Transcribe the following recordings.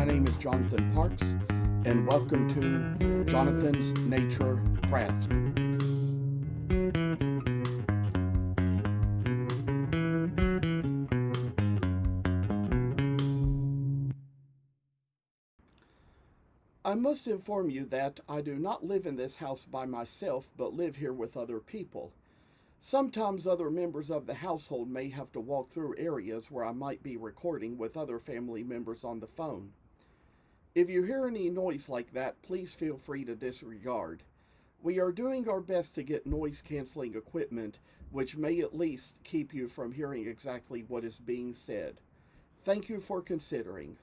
My name is Jonathan Parks, and welcome to Jonathan's Nature Crafts. I must inform you that I do not live in this house by myself, but live here with other people. Sometimes other members of the household may have to walk through areas where I might be recording with other family members on the phone. If you hear any noise like that, please feel free to disregard. We are doing our best to get noise-canceling equipment, which may at least keep you from hearing exactly what is being said. Thank you for considering.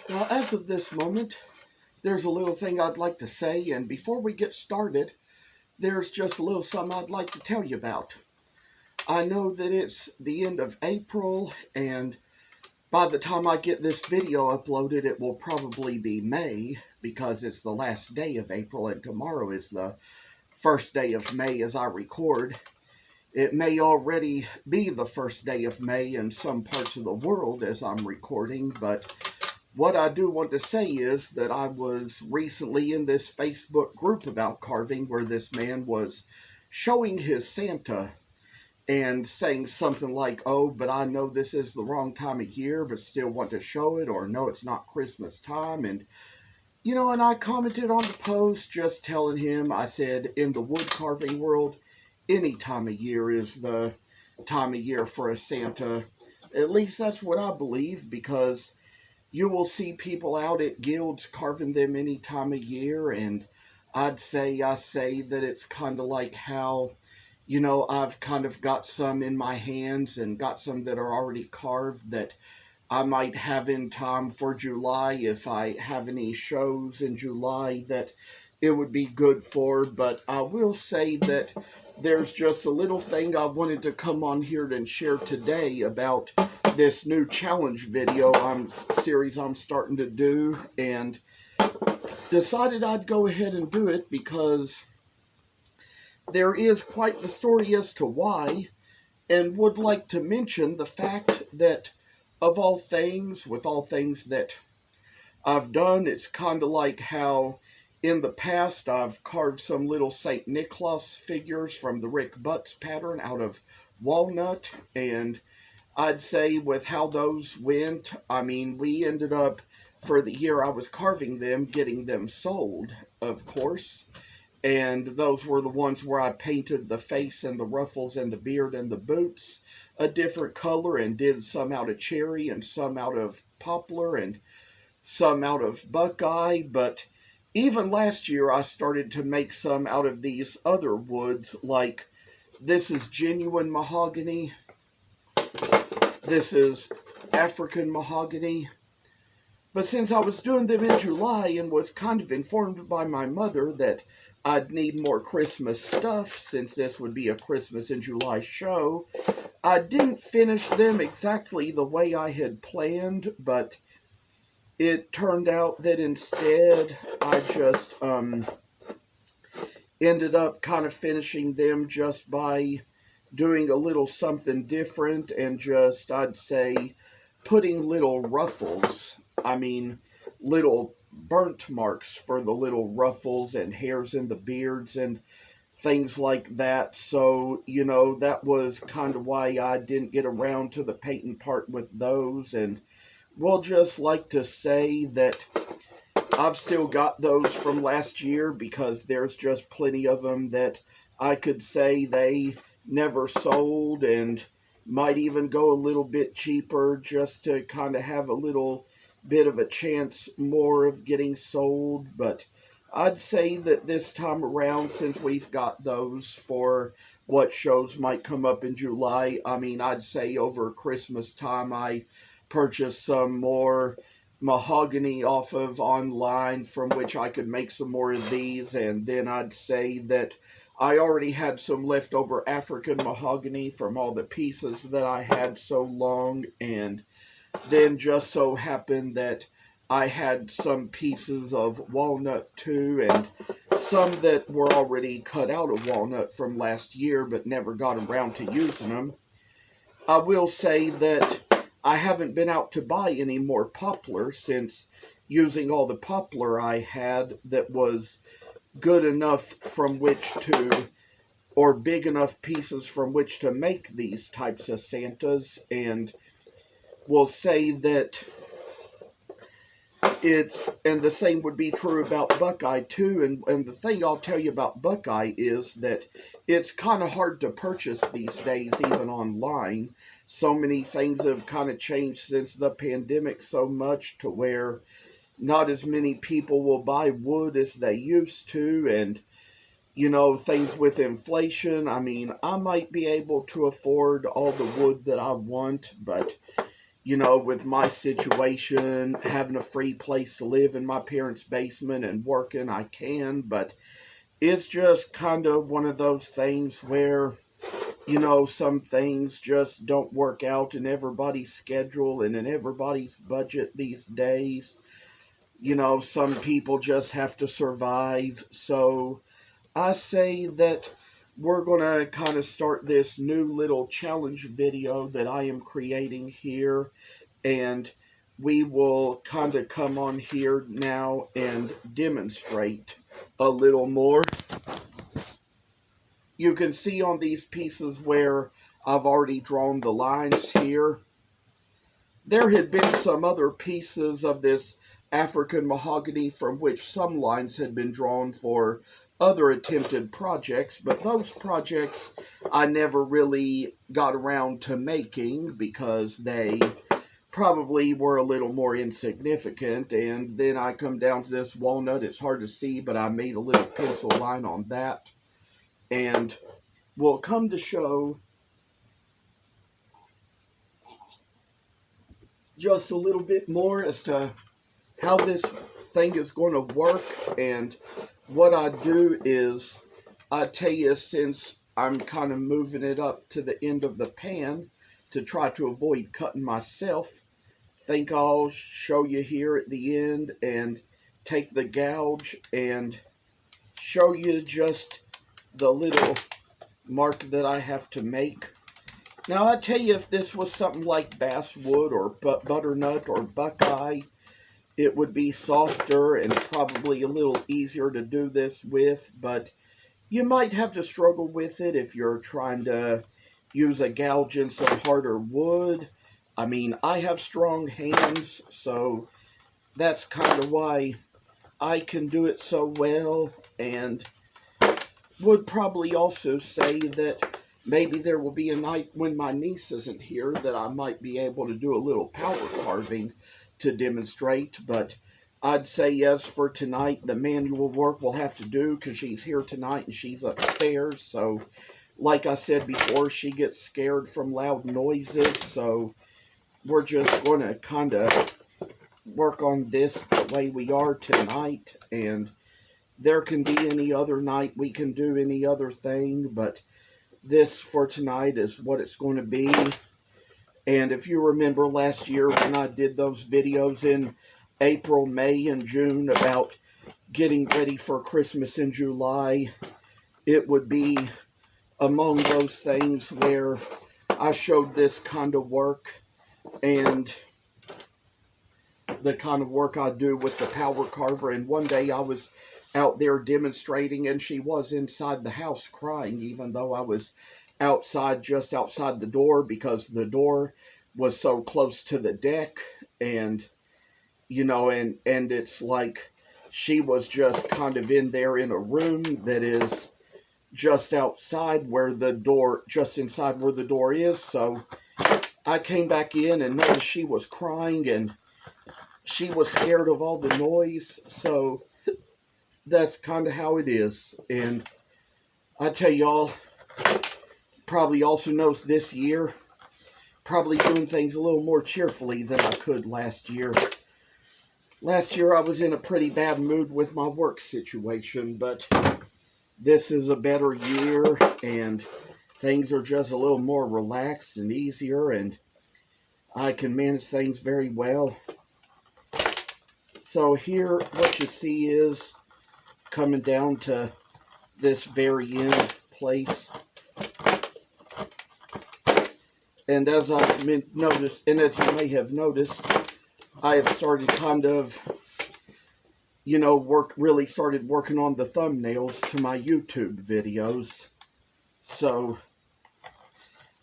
Now, as of this moment, there's a little thing I'd like to say, and before we get started, there's just a little something I'd like to tell you about. I know that it's the end of April, and by the time I get this video uploaded, it will probably be May, because it's the last day of April, and tomorrow is the first day of May as I record. It may already be the first day of May in some parts of the world as I'm recording, but what I do want to say is that I was recently in this Facebook group about carving where this man was showing his Santa and saying something like, oh, but I know this is the wrong time of year, but still want to show it, or no, it's not Christmas time. And, and I commented on the post just telling him, I said, in the wood carving world, any time of year is the time of year for a Santa. At least that's what I believe, because you will see people out at guilds carving them any time of year, and I say that it's kind of like how, I've kind of got some in my hands and got some that are already carved that I might have in time for July if I have any shows in July that it would be good for. But I will say that there's just a little thing I wanted to come on here and share today about this new challenge video series I'm starting to do, and decided I'd go ahead and do it because there is quite the story as to why, and would like to mention the fact that of all things, with all things that I've done, it's kind of like how in the past I've carved some little St. Niklaas figures from the Rick Butts pattern out of walnut, and I'd say with how those went, we ended up, for the year I was carving them, getting them sold, of course. And those were the ones where I painted the face and the ruffles and the beard and the boots a different color, and did some out of cherry and some out of poplar and some out of buckeye. But even last year I started to make some out of these other woods, like this is genuine mahogany. This is African mahogany. But since I was doing them in July and was kind of informed by my mother that I'd need more Christmas stuff since this would be a Christmas in July show, I didn't finish them exactly the way I had planned, but it turned out that instead I just ended up kind of finishing them just by doing a little something different and just, I'd say, putting little ruffles, little burnt marks for the little ruffles and hairs in the beards and things like that. So, that was kind of why I didn't get around to the painting part with those. And we'll just like to say that I've still got those from last year, because there's just plenty of them that I could say they never sold, and might even go a little bit cheaper just to kind of have a little bit of a chance more of getting sold. But I'd say that this time around, since we've got those for what shows might come up in July, I'd say over Christmas time I purchased some more mahogany off of online from which I could make some more of these. And then I'd say that I already had some leftover African mahogany from all the pieces that I had so long, and then just so happened that I had some pieces of walnut too, and some that were already cut out of walnut from last year but never got around to using them. I will say that I haven't been out to buy any more poplar since using all the poplar I had that was good enough from which to, or big enough pieces from which to make these types of Santas, and will say that and the same would be true about Buckeye too, and the thing I'll tell you about Buckeye is that it's kind of hard to purchase these days, even online. So many things have kind of changed since the pandemic so much to where not as many people will buy wood as they used to, and things with inflation. I mean, I might be able to afford all the wood that I want, but with my situation, having a free place to live in my parents' basement and working, I can, but it's just kind of one of those things where, some things just don't work out in everybody's schedule and in everybody's budget these days. Some people just have to survive. So I say that we're going to kind of start this new little challenge video that I am creating here, and we will kind of come on here now and demonstrate a little more. You can see on these pieces where I've already drawn the lines here. There had been some other pieces of this African mahogany from which some lines had been drawn for other attempted projects, but those projects I never really got around to making because they probably were a little more insignificant. And then I come down to this walnut. It's hard to see, but I made a little pencil line on that, and we'll come to show just a little bit more as to how this thing is going to work. And what I do is I tell you, since I'm kind of moving it up to the end of the pan to try to avoid cutting myself, think I'll show you here at the end and take the gouge and show you just the little mark that I have to make. Now, I tell you, if this was something like basswood or butternut or buckeye, it would be softer and probably a little easier to do this with, but you might have to struggle with it if you're trying to use a gouge in some harder wood. I mean, I have strong hands, so that's kind of why I can do it so well, and would probably also say that maybe there will be a night when my niece isn't here that I might be able to do a little power carving to demonstrate, but I'd say yes, for tonight, the manual work we'll have to do because she's here tonight and she's upstairs. So, like I said before, she gets scared from loud noises, so we're just going to kind of work on this the way we are tonight, and there can be any other night we can do any other thing, but this for tonight is what it's going to be. And if you remember last year when I did those videos in April, May, and June about getting ready for Christmas in July, it would be among those things where I showed this kind of work and the kind of work I do with the power carver. And one day I was out there demonstrating, and she was inside the house crying, even though I was outside, just outside the door, because the door was so close to the deck. And and it's like she was just kind of in there in a room that is just outside where the door, just inside where the door is. So I came back in and noticed she was crying and she was scared of all the noise. So that's kind of how it is. And I tell y'all, probably also knows this year, probably doing things a little more cheerfully than I could last year. Last year I was in a pretty bad mood with my work situation, but this is a better year and things are just a little more relaxed and easier, and I can manage things very well. So here what you see is coming down to this very end place. And as I've noticed, and as you may have noticed, I have started kind of, really started working on the thumbnails to my YouTube videos. So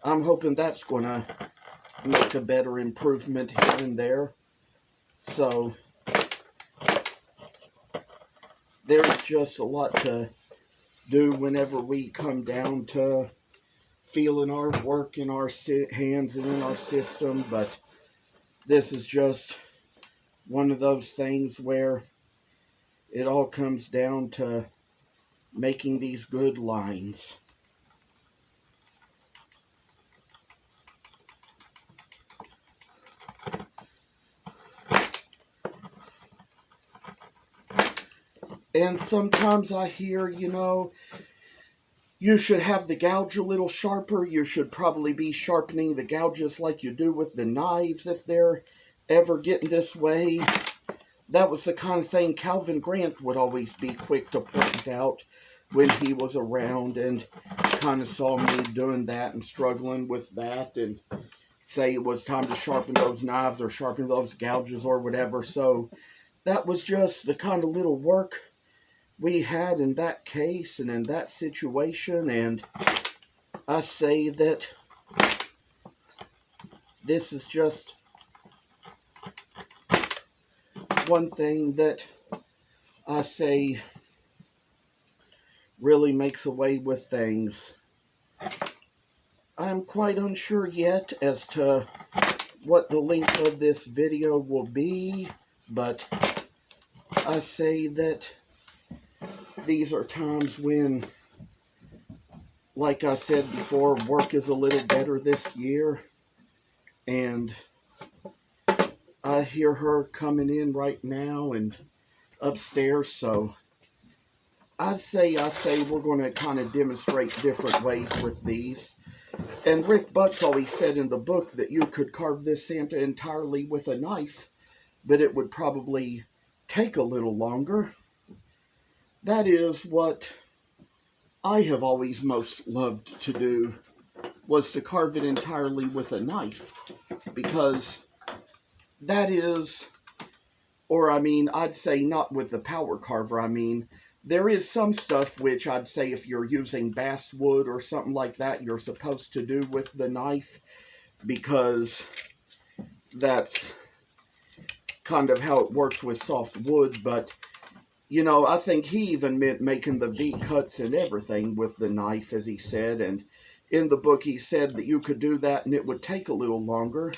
I'm hoping that's going to make a better improvement here and there. So there's just a lot to do whenever we come down to feeling our work in our hands and in our system. But this is just one of those things where it all comes down to making these good lines. And sometimes I hear, you should have the gouge a little sharper. You should probably be sharpening the gouges like you do with the knives if they're ever getting this way. That was the kind of thing Calvin Grant would always be quick to point out when he was around and kind of saw me doing that and struggling with that and say it was time to sharpen those knives or sharpen those gouges or whatever. So that was just the kind of little work we had in that case and in that situation. And I say that this is just one thing that I say really makes away with things. I'm quite unsure yet as to what the length of this video will be, but I say that these are times when, like I said before, work is a little better this year, and I hear her coming in right now and upstairs, so I say we're going to kind of demonstrate different ways with these. And Rick Butts always said in the book that you could carve this Santa entirely with a knife, but it would probably take a little longer. That is what I have always most loved to do, was to carve it entirely with a knife, because that is, or I mean, I'd say not with the power carver. I mean, there is some stuff which I'd say if you're using basswood or something like that, you're supposed to do with the knife, because that's kind of how it works with soft wood. But, I think he even meant making the V cuts and everything with the knife, as he said. And in the book, he said that you could do that and it would take a little longer.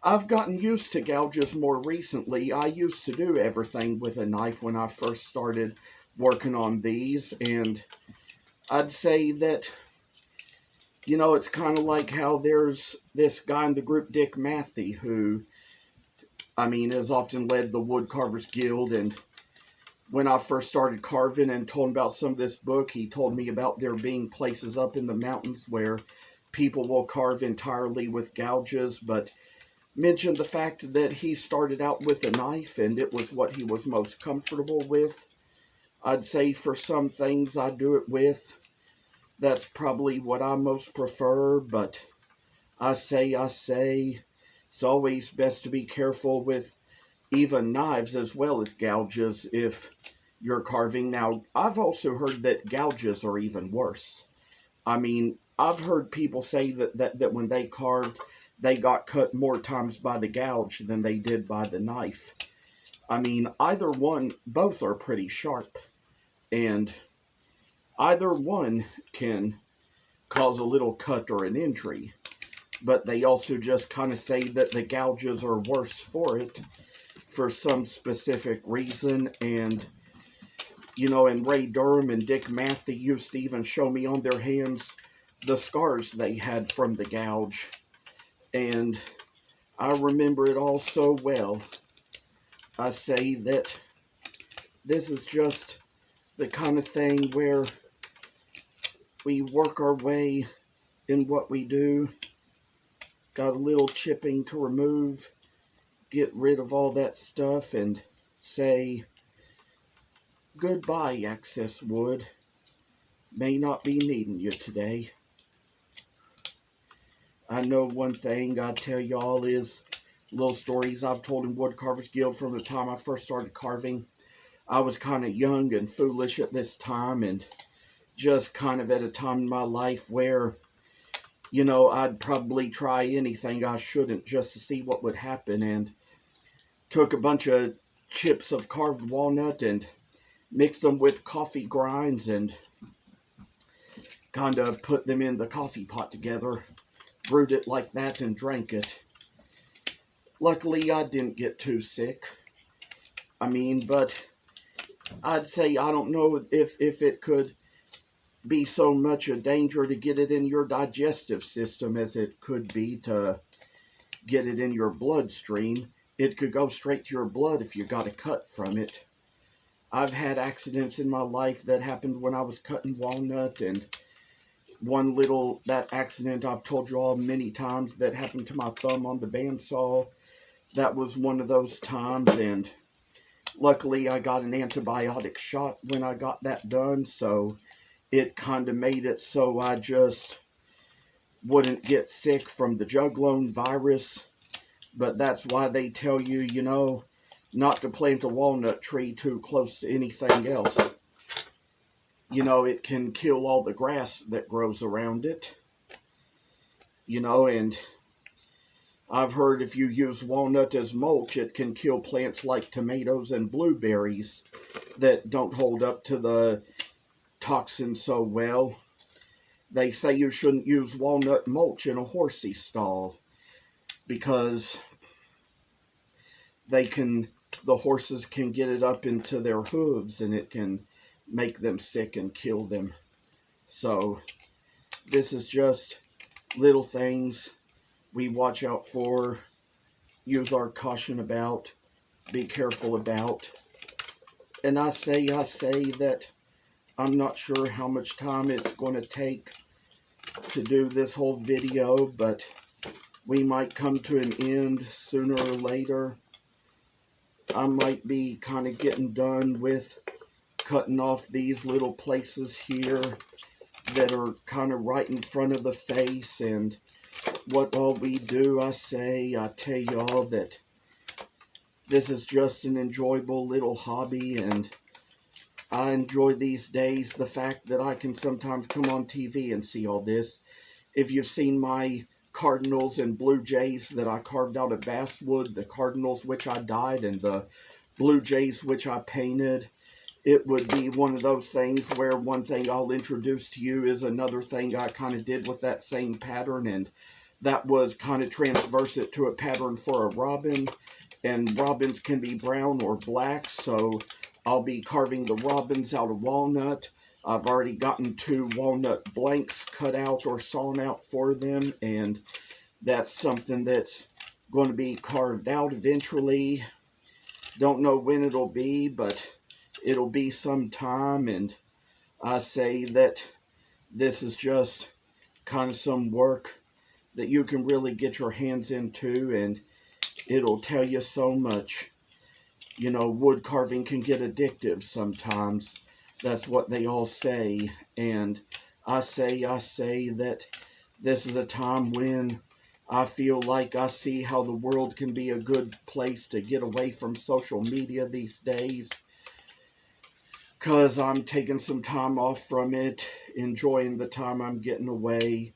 I've gotten used to gouges more recently. I used to do everything with a knife when I first started working on these, and I'd say that, it's kind of like how there's this guy in the group, Dick Matthew, who, has often led the Wood Carvers Guild, and when I first started carving and told him about some of this book, he told me about there being places up in the mountains where people will carve entirely with gouges, but mentioned the fact that he started out with a knife and it was what he was most comfortable with. I'd say for some things I do it with, that's probably what I most prefer, but I say, it's always best to be careful with even knives as well as gouges if you're carving. Now, I've also heard that gouges are even worse. I've heard people say that when they carved, they got cut more times by the gouge than they did by the knife. Either one, both are pretty sharp, and either one can cause a little cut or an injury. But they also just kind of say that the gouges are worse for it for some specific reason. And, and Ray Durham and Dick Matthew used to even show me on their hands the scars they had from the gouge. And I remember it all so well. I say that this is just the kind of thing where we work our way in what we do. Got a little chipping to remove, get rid of all that stuff, and say, goodbye, excess wood. May not be needing you today. I know one thing I tell y'all is little stories I've told in Wood Carvers Guild from the time I first started carving. I was kind of young and foolish at this time, and just kind of at a time in my life where, you know, I'd probably try anything I shouldn't just to see what would happen, and took a bunch of chips of carved walnut and mixed them with coffee grinds and kind of put them in the coffee pot together, brewed it like that and drank it. Luckily, I didn't get too sick. I mean, but I'd say I don't know if it could be so much a danger to get it in your digestive system as it could be to get it in your bloodstream. It could go straight to your blood if you got a cut from it. I've had accidents in my life that happened when I was cutting walnut, and that accident I've told you all many times that happened to my thumb on the bandsaw. That was one of those times, and luckily I got an antibiotic shot when I got that done, so it kind of made it so I just wouldn't get sick from the juglone virus. But that's why they tell you, you know, not to plant a walnut tree too close to anything else. You know, it can kill all the grass that grows around it. You know, and I've heard if you use walnut as mulch, it can kill plants like tomatoes and blueberries that don't hold up to the toxin so well. They say you shouldn't use walnut mulch in a horsey stall because the horses can get it up into their hooves and it can make them sick and kill them. So this is just little things we watch out for, use our caution about, be careful about. And I say that I'm not sure how much time it's going to take to do this whole video, but we might come to an end sooner or later. I might be kind of getting done with cutting off these little places here that are kind of right in front of the face, and what all we do, I tell y'all that this is just an enjoyable little hobby, and I enjoy these days the fact that I can sometimes come on TV and see all this. If you've seen my cardinals and blue jays that I carved out of basswood, the cardinals which I dyed and the blue jays which I painted, it would be one of those things where one thing I'll introduce to you is another thing I kind of did with that same pattern, and that was kind of transverse it to a pattern for a robin, and robins can be brown or black, so I'll be carving the robins out of walnut. I've already gotten 2 walnut blanks cut out or sawn out for them, and that's something that's going to be carved out eventually. Don't know when it'll be, but it'll be sometime, and I say that this is just kind of some work that you can really get your hands into, and it'll tell you so much. You know, wood carving can get addictive sometimes. That's what they all say, and I say that this is a time when I feel like I see how the world can be a good place to get away from social media these days, because I'm taking some time off from it, enjoying the time I'm getting away,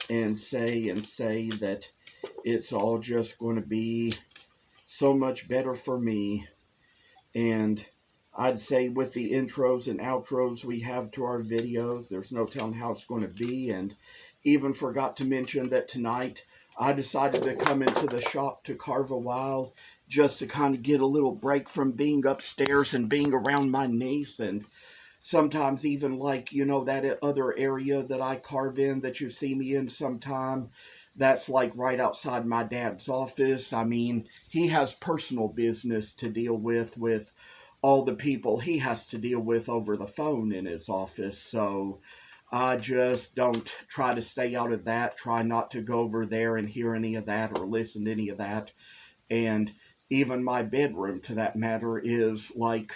and say that it's all just going to be so much better for me. And I'd say with the intros and outros we have to our videos, there's no telling how it's going to be. And even forgot to mention that tonight I decided to come into the shop to carve a while, just to kind of get a little break from being upstairs and being around my niece, and sometimes even like, you know, that other area that I carve in that you see me in sometime, that's like right outside my dad's office. I mean, he has personal business to deal with all the people he has to deal with over the phone in his office. So I just don't try to stay out of that, try not to go over there and hear any of that or listen to any of that. And even my bedroom, to that matter, is like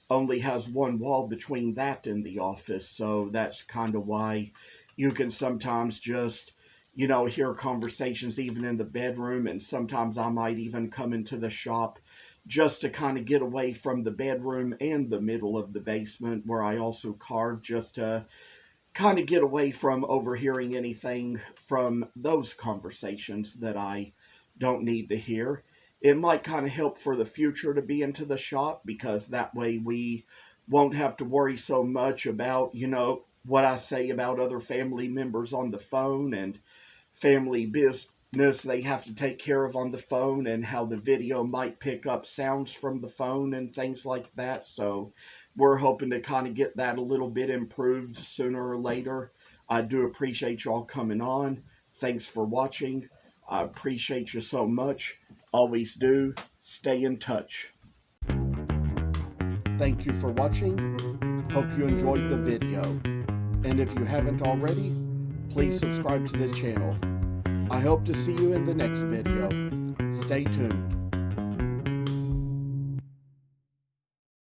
only has one wall between that and the office. So that's kind of why you can sometimes just, hear conversations even in the bedroom, and sometimes I might even come into the shop just to kind of get away from the bedroom and the middle of the basement where I also carve, just to kind of get away from overhearing anything from those conversations that I don't need to hear. It might kind of help for the future to be into the shop, because that way we won't have to worry so much about, what I say about other family members on the phone, and family business they have to take care of on the phone, and how the video might pick up sounds from the phone and things like that. So we're hoping to kind of get that a little bit improved sooner or later. I do appreciate y'all coming on. Thanks for watching. I appreciate you so much. Always do. Stay in touch. Thank you for watching. Hope you enjoyed the video. And if you haven't already, please subscribe to the channel. I hope to see you in the next video. Stay tuned.